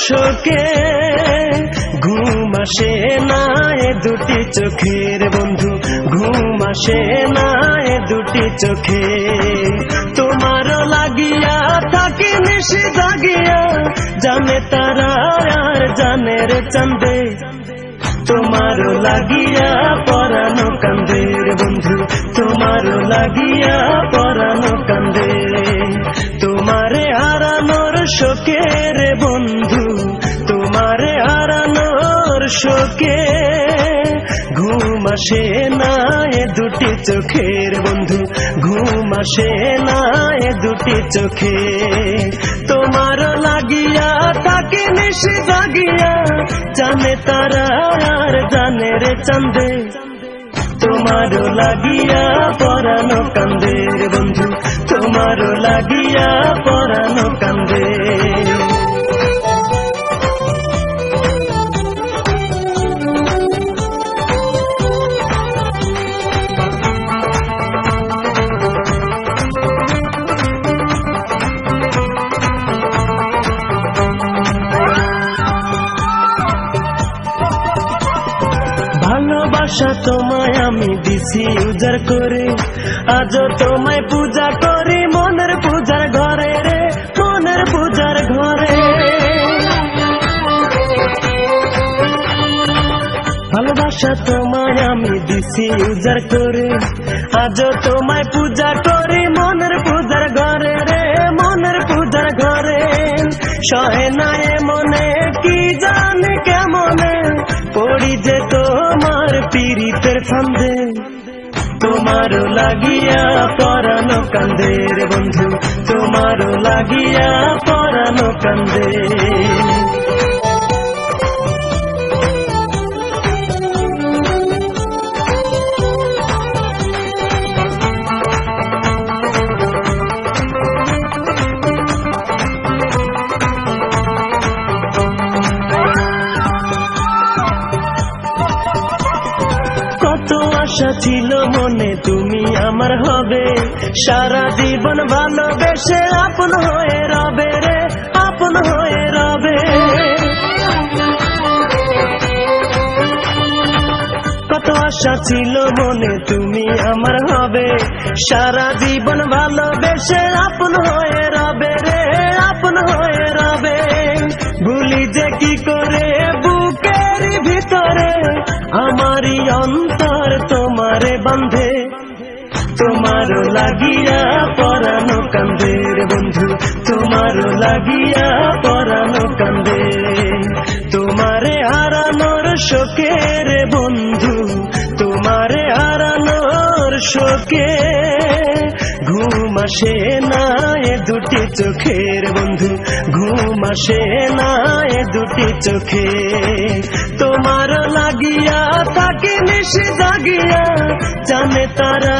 শোকে ঘুম আসে না এ দুটি চোখের বন্ধু, ঘুম আসে না এ দুটি চোখে। তোমার লাগিয়া থাকি নিশি জাগিয়া, জানে তারা আর জানে রে চাঁদে। তোমার লাগিয়া পরানো কান্দে রে বন্ধু, তোমার লাগিয়া পরানো কান্দে। তোমারে হারানোর শোকে রে বন্ধু, তোমারে হারানোর শোকে ঘুম আসে না এ দুটি চোখের বন্ধু, ঘুম আসে না এ দুটি চোখে। তোমার লাগিয়া থাকি নিশি জাগিয়া, জানে তারা আর জানে রে চাঁদে। তোমার লাগিয়া পরানো কান্দে রে বন্ধু, তোমার লাগিয়া পরানো কান্দে। ভালোবাসা তোমায় আমি দিছি উজাড় করে, আজও তোমায় পূজা করি মনের পূজার ঘরে রে, মনের পূজার ঘরে। ভালোবাসা তোমায় আমি দিছি উজাড় করে, আজও তোমায় পূজা করি মনের পূজার ঘরে রে, মনের পূজার ঘরে। সহে না এ মনে কি জানে কেমনে, পড়ি যে তোমার পীড়িতের ফান্দে। তোমার লাগিয়া পরানো কান্দে রে বন্ধু, তোমার লাগিয়া পরানো কান্দে। আশা ছিল মনে তুমি আমার হবে, সারা জীবন ভালোবেসে আপন হয়ে রবে রে, আপন হয়ে রবে। কত আশা ছিল মনে তুমি আমার হবে, সারা জীবন ভালোবেসে আপন হয়ে রবে রে, আপন হয়ে রবে। ভুলি যে কি করে বুকের ভিতরে, আমারই অন্তর তোমারে বান্ধে। তোমার লাগিয়া পরানো কান্দে রে বন্ধু, তোমার লাগিয়া পরানো কান্দে। তোমারে হারানোর শোকে রে বন্ধু, তোমারে হারানোর শোকে ঘুম আসে না এ দুটি চোখের বন্ধু, ঘুম আসে না এ দুটি চোখে। তোমার লাগিয়া থাকি নিশি জাগিয়া, জানে তারা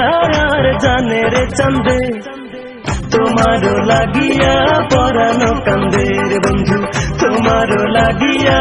আর জানে রে চাঁদে। তোমার লাগিয়া পরানো কান্দে রে বন্ধু, তোমার লাগিয়া